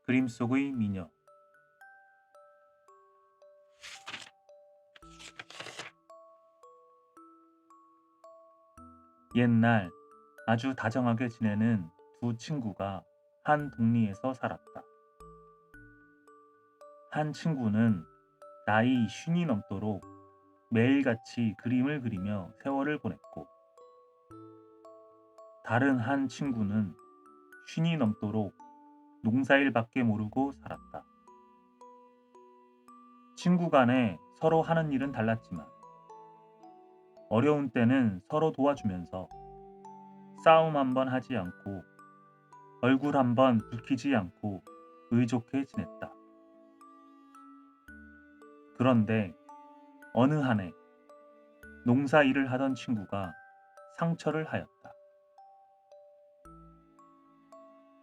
그림 속의 미녀. 옛날 아주 다정하게 지내는 두 친구가 한 동리에서 살았다. 한 친구는 나이 50이 넘도록 매일같이 그림을 그리며 세월을 보냈고, 다른 한 친구는 50이 넘도록 농사일밖에 모르고 살았다. 친구 간에 서로 하는 일은 달랐지만 어려운 때는 서로 도와주면서 싸움 한번 하지 않고 얼굴 한번 붉히지 않고 의좋게 지냈다. 그런데 어느 한 해 농사 일을 하던 친구가 상처를 하였다.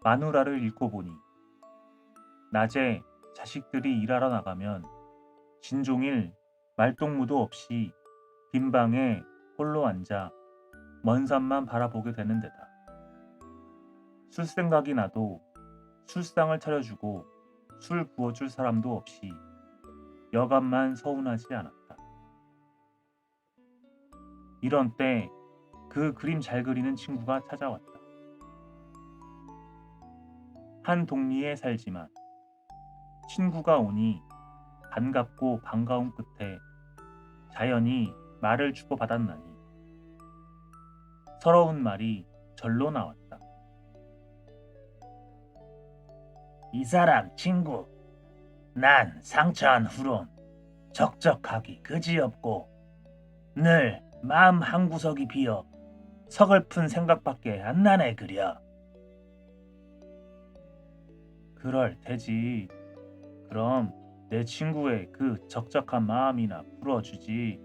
마누라를 잃고 보니 낮에 자식들이 일하러 나가면 진종일 말동무도 없이 빈방에 홀로 앉아 먼 산만 바라보게 되는 데다. 술 생각이 나도 술상을 차려주고 술 부어줄 사람도 없이 여간만 서운하지 않았다. 이런 때 그 그림 잘 그리는 친구가 찾아왔다. 한 동리에 살지만 친구가 오니 반갑고 반가운 끝에 자연히 말을 주고받았나니 서러운 말이 절로 나왔다. 이 사람 친구, 난 상처한 후론 적적하기 그지없고 늘 마음 한구석이 비어 서글픈 생각밖에 안 나네 그려. 그럴 테지. 그럼 내 친구의 그 적적한 마음이나 풀어주지.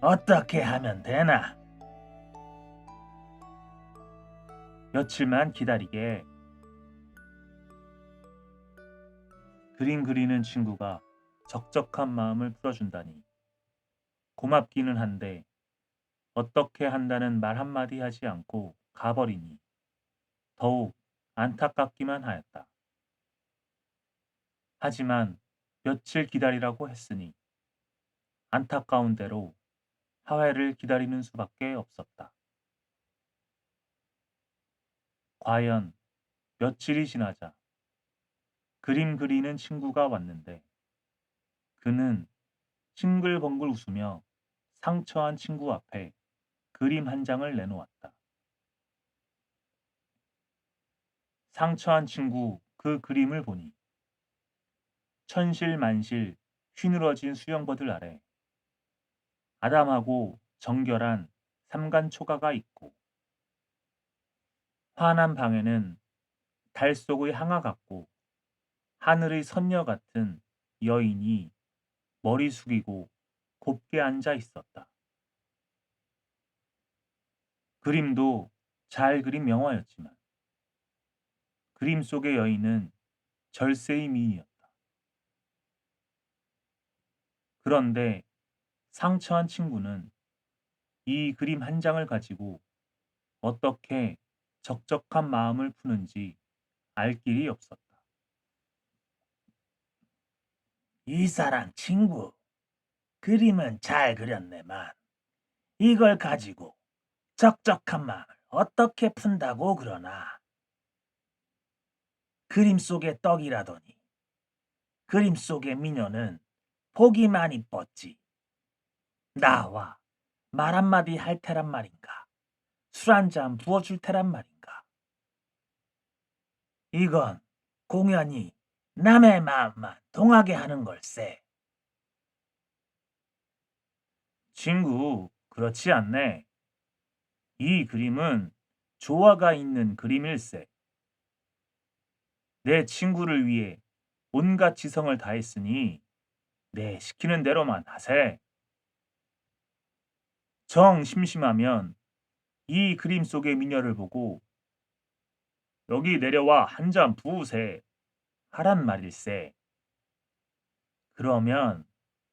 어떻게 하면 되나? 며칠만 기다리게. 그림 그리는 친구가 적적한 마음을 풀어준다니 고맙기는 한데 어떻게 한다는 말 한마디 하지 않고 가버리니 더욱 안타깝기만 하였다. 하지만 며칠 기다리라고 했으니 안타까운 대로 하회를 기다리는 수밖에 없었다. 과연 며칠이 지나자 그림 그리는 친구가 왔는데 그는 싱글벙글 웃으며 상처한 친구 앞에 그림 한 장을 내놓았다. 상처한 친구 그 그림을 보니 천실만실 휘늘어진 수영버들 아래 아담하고 정결한 삼간 초가가 있고 환한 방에는 달 속의 항아 같고 하늘의 선녀 같은 여인이 머리 숙이고 곱게 앉아 있었다. 그림도 잘 그린 명화였지만 그림 속의 여인은 절세의 미인이었다. 그런데 상처한 친구는 이 그림 한 장을 가지고 어떻게 적적한 마음을 푸는지 알 길이 없었다. 이 사람 친구, 그림은 잘 그렸네만 이걸 가지고 적적한 마음을 어떻게 푼다고 그러나. 그림 속의 떡이라더니 그림 속의 미녀는 보기만 이뻤지. 나와 말 한마디 할 테란 말인가? 술 한 잔 부어줄 테란 말인가? 이건 공연히 남의 마음만 동하게 하는 걸세. 친구, 그렇지 않네. 이 그림은 조화가 있는 그림일세. 내 친구를 위해 온갖 지성을 다했으니 내 시키는 대로만 하세. 정 심심하면 이 그림 속의 미녀를 보고 여기 내려와 한 잔 부으세. 하란 말일세. 그러면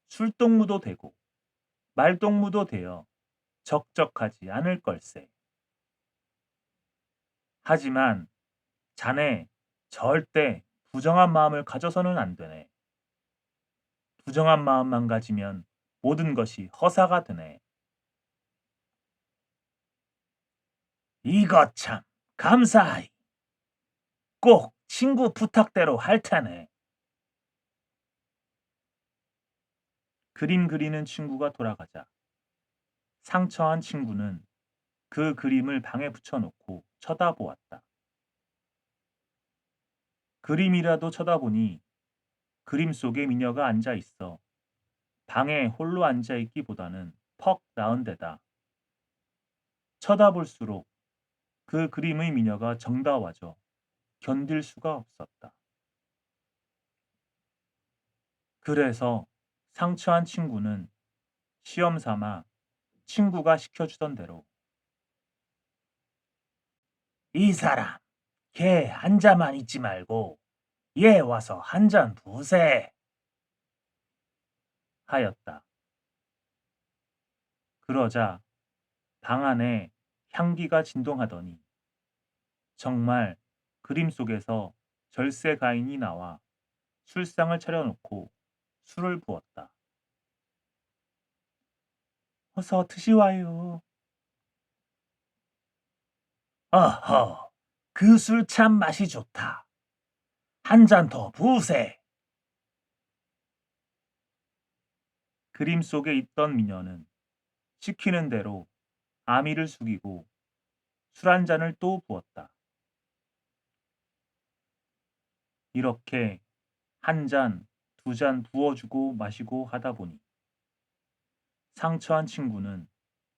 술동무도 되고 말동무도 되어 적적하지 않을 걸세. 하지만 자네 절대 부정한 마음을 가져서는 안 되네. 부정한 마음만 가지면 모든 것이 허사가 되네. 이것 참 감사하이. 꼭 친구 부탁대로 할 테네. 그림 그리는 친구가 돌아가자 상처한 친구는 그 그림을 방에 붙여놓고 쳐다보았다. 그림이라도 쳐다보니 그림 속에 미녀가 앉아 있어 방에 홀로 앉아 있기보다는 퍽 나은 데다 쳐다볼수록 그 그림의 미녀가 정다워져 견딜 수가 없었다. 그래서 상처한 친구는 시험 삼아 친구가 시켜주던 대로 이 사람, 걔 앉아만 있지 말고 얘 와서 한 잔 부세 하였다. 그러자 방 안에 향기가 진동하더니 정말 그림 속에서 절세 가인이 나와 술상을 차려놓고 술을 부었다. 어서 드시와요. 어허, 그 술 참 맛이 좋다. 한 잔 더 부으세. 그림 속에 있던 미녀는 시키는 대로 아미를 숙이고 술 한 잔을 또 부었다. 이렇게 한 잔, 두 잔 부어주고 마시고 하다 보니 상처한 친구는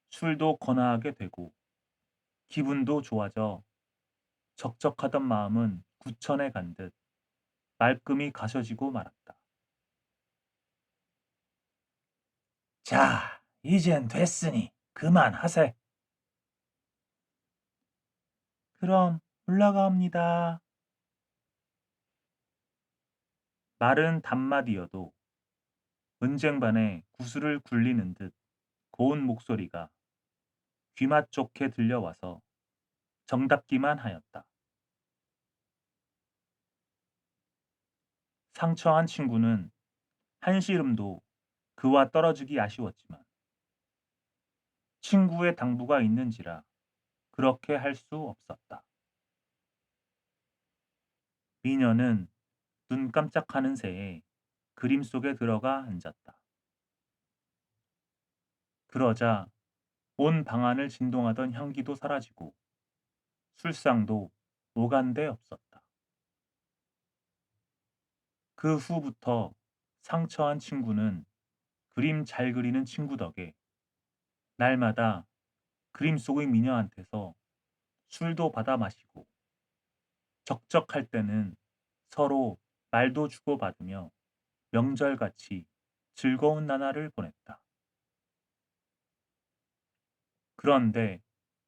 술도 권하게 되고 기분도 좋아져 적적하던 마음은 구천에 간 듯 말끔히 가셔지고 말았다. 자, 이젠 됐으니 그만하세. 그럼 올라가옵니다. 말은 단마디여도 은쟁반에 구슬을 굴리는 듯 고운 목소리가 귀맛 좋게 들려와서 정답기만 하였다. 상처한 친구는 한시름도 그와 떨어지기 아쉬웠지만 친구의 당부가 있는지라 그렇게 할 수 없었다. 미녀는 눈 깜짝하는 새에 그림 속에 들어가 앉았다. 그러자 온 방안을 진동하던 향기도 사라지고 술상도 오간데 없었다. 그 후부터 상처한 친구는 그림 잘 그리는 친구 덕에 날마다 그림 속의 미녀한테서 술도 받아 마시고 적적할 때는 서로 말도 주고받으며 명절같이 즐거운 나날을 보냈다. 그런데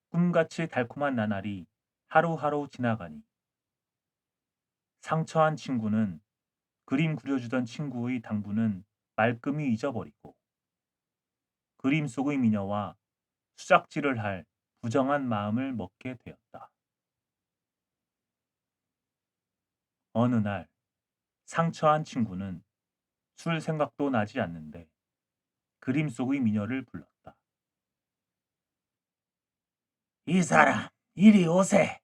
꿈같이 달콤한 나날이 하루하루 지나가니 상처한 친구는 그림 그려주던 친구의 당부는 말끔히 잊어버리고 그림 속의 미녀와 수작질을 할 부정한 마음을 먹게 되었다. 어느 날 상처한 친구는 술 생각도 나지 않는데 그림 속의 미녀를 불렀다. 이 사람, 이리 오세.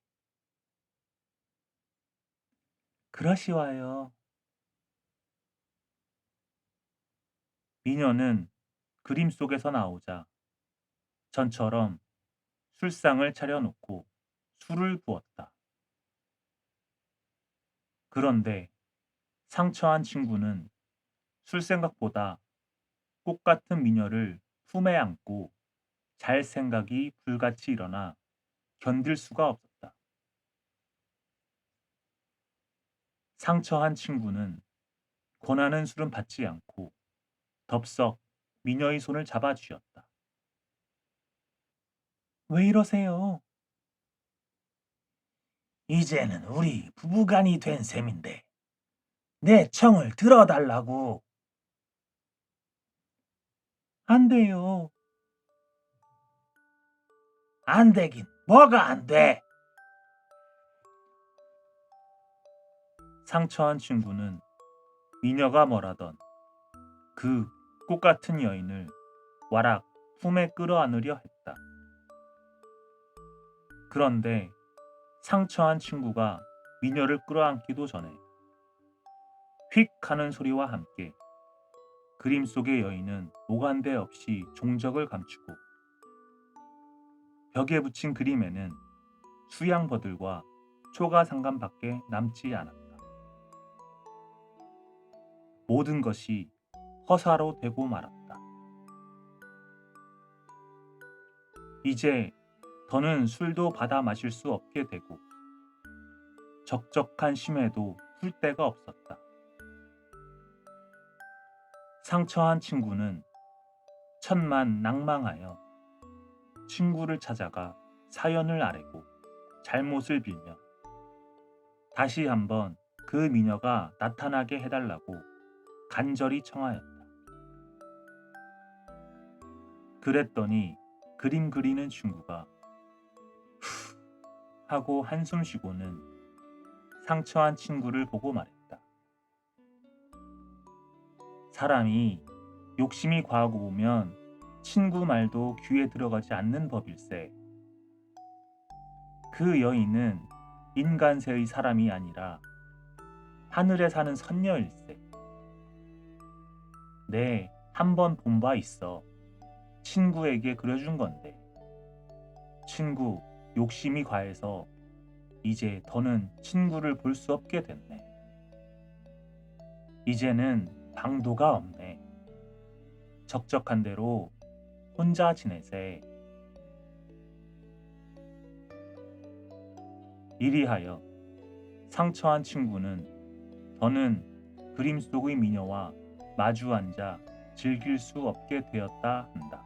그러시와요. 미녀는 그림 속에서 나오자 전처럼 술상을 차려놓고 술을 부었다. 그런데 상처한 친구는 술 생각보다 꽃 같은 미녀를 품에 안고 잘 생각이 불같이 일어나 견딜 수가 없었다. 상처한 친구는 권하는 술은 받지 않고 덥석 미녀의 손을 잡아 쥐었다. 왜 이러세요? 이제는 우리 부부간이 된 셈인데 내 청을 들어달라고. 안 돼요. 안 되긴 뭐가 안 돼? 상처한 친구는 미녀가 뭐라던 그 꽃같은 여인을 와락 품에 끌어안으려 했다. 그런데 상처한 친구가 미녀를 끌어안기도 전에 휙 하는 소리와 함께 그림 속의 여인은 오간데 없이 종적을 감추고 벽에 붙인 그림에는 수양버들과 초가상감밖에 남지 않았다. 모든 것이 허사로 되고 말았다. 이제 더는 술도 받아 마실 수 없게 되고 적적한 심에도 풀 데가 없었다. 상처한 친구는 천만 낭망하여 친구를 찾아가 사연을 아뢰고 잘못을 빌며 다시 한번 그 미녀가 나타나게 해달라고 간절히 청하였다. 그랬더니 그림 그리는 친구가 후 하고 한숨 쉬고는 상처한 친구를 보고 말했다. 사람이 욕심이 과하고 보면 친구 말도 귀에 들어가지 않는 법일세. 그 여인은 인간세의 사람이 아니라 하늘에 사는 선녀일세. 네, 한번 본 바 있어. 친구에게 그려준 건데. 친구 욕심이 과해서 이제 더는 친구를 볼 수 없게 됐네. 이제는 방도가 없네. 적적한 대로 혼자 지내세. 이리하여 상처한 친구는 더는 그림 속의 미녀와 마주 앉아 즐길 수 없게 되었다 한다.